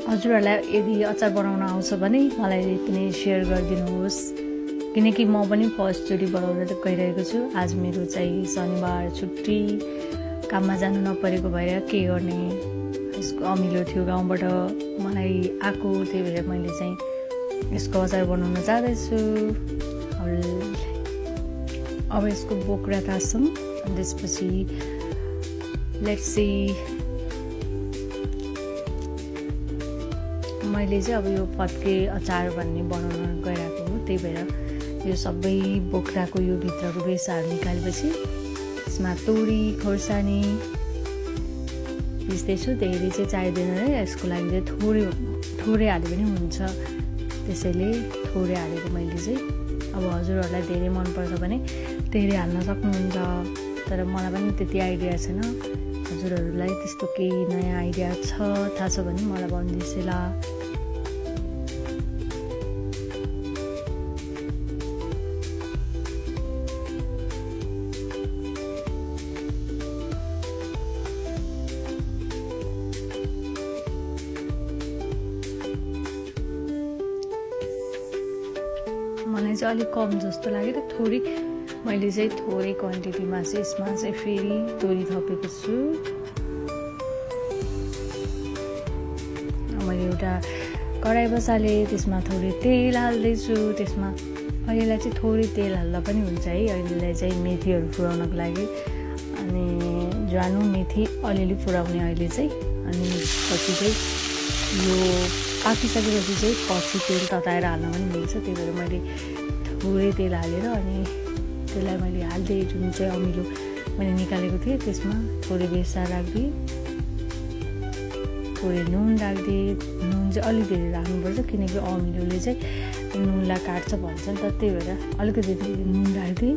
हजुरहरूलाई यदि अचार बनाउन आउँछ भने मलाई पनि सेयर गरिदिनुहोस्, किनकि म पनि फर्स्टचोटि बनाउन गइरहेको छु। आज मेरो चाहिँ शनिबार छुट्टी, काममा जानु नपरेको भएर के गर्ने, यसको अमिलो थियो गाउँबाट मलाई आएको, त्यही भएर मैले चाहिँ यसको अचार बनाउन जाँदैछु। अब यसको बोक्रा ताच्छौँ, त्यसपछि लेट्स सी। मैले चाहिँ अब यो फत्के अचार भन्ने बनाउन गइरहेको हो, त्यही भएर यो सबै बोक्राको यो भित्रको रेसाहरू निकालेपछि यसमा तोरी खोर्सानी पिस्दैछु। धेरै चाहिँ चाहिँदैन है, यसको लागि चाहिँ थोरै हाले पनि हुन्छ, त्यसैले थोरै हालेको मैले चाहिँ। अब हजुरहरूलाई धेरै मनपर्छ भने धेरै हाल्न सक्नुहुन्छ, तर मलाई पनि त्यति आइडिया छैन। हजुरहरूलाई त्यस्तो केही नयाँ आइडिया थाहा छ भने मलाई भनिदिनुहोस् ल। मलाई चाहिँ अलिक कम जस्तो लाग्यो, थोरै मैले चाहिँ थोरै क्वान्टिटीमा चाहिँ यसमा चाहिँ फेरि तोरी थपेको छु। मैले एउटा कराई बसालेँ, त्यसमा थोरै तेल हाल्दैछु। त्यसमा अहिलेलाई चाहिँ थोरै तेल हाल्दा पनि हुन्छ है, अहिलेलाई चाहिँ मेथीहरू फुराउनको लागि। अनि ज्वानो मेथी अलिअलि फुराउने अहिले चाहिँ। अनि पछि चाहिँ यो पाकिसकेपछि चाहिँ पछि तेल तताएर हाल्न पनि मिल्छ, त्यही भएर मैले थोरै तेल हालेर अनि त्यसलाई मैले हाल्दै, जुन चाहिँ अमिलो मैले निकालेको थिएँ त्यसमा थोरै बेसार राखिदिएँ, थोरै नुन राखिदिएँ। नुन चाहिँ अलिक धेरै राख्नुपर्छ, किनकि अमिलोले चाहिँ नुनलाई काट्छ भन्छ नि त, त्यही भएर अलिकति नुन राखिदिएँ।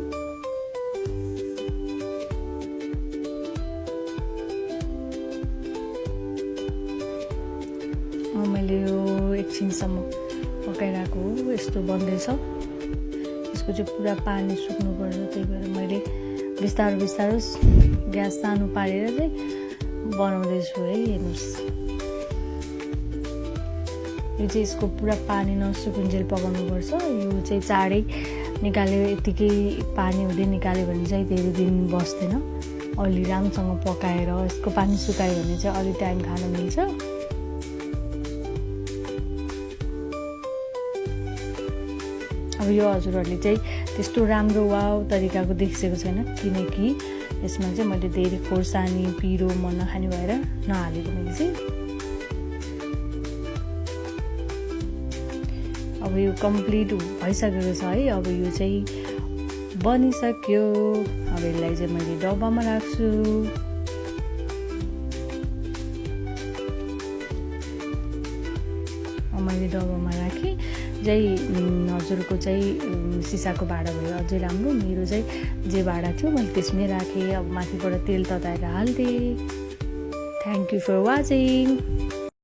मैले यो एकछिनसम्म पकाइरहेको हो, यस्तो बन्दैछ। यसको चाहिँ पुरा पानी सुक्नुपर्छ, त्यही भएर मैले बिस्तारो ग्यास सानो पारेर चाहिँ बनाउँदैछु है। हेर्नुहोस्, यो चाहिँ यसको पुरा पानी नसुकुन्जेल पकाउनुपर्छ। यो चाहिँ चाँडै निकाल्यो, यतिकै पानी हुँदै निकाल्यो भने चाहिँ धेरै दिन बस्दैन। अलि राम्रोसँग पकाएर यसको पानी सुकायो भने चाहिँ अलि टाइम खान मिल्छ। अब यो हजुरहरूले चाहिँ त्यस्तो राम्रो वाउ तरिकाको देखिसकेको छैन, किनकि यसमा चाहिँ मैले धेरै खोर्सानी पिरो मन नखाने भएर नहालेको मैले चाहिँ। अब यो कम्प्लिट भइसकेको छ है, अब यो चाहिँ बनिसक्यो। अब यसलाई चाहिँ मैले डब्बामा राख्छु। मैले डब्बामा राखेँ चाहिँ हजुरको चाहिँ सिसाको भाँडा भयो अझै राम्रो, मेरो चाहिँ जे भाँडा थियो मैले त्यसमै राखेँ। अब माथिबाट तेल तताएर हाल्दिएँ। Thank you for watching.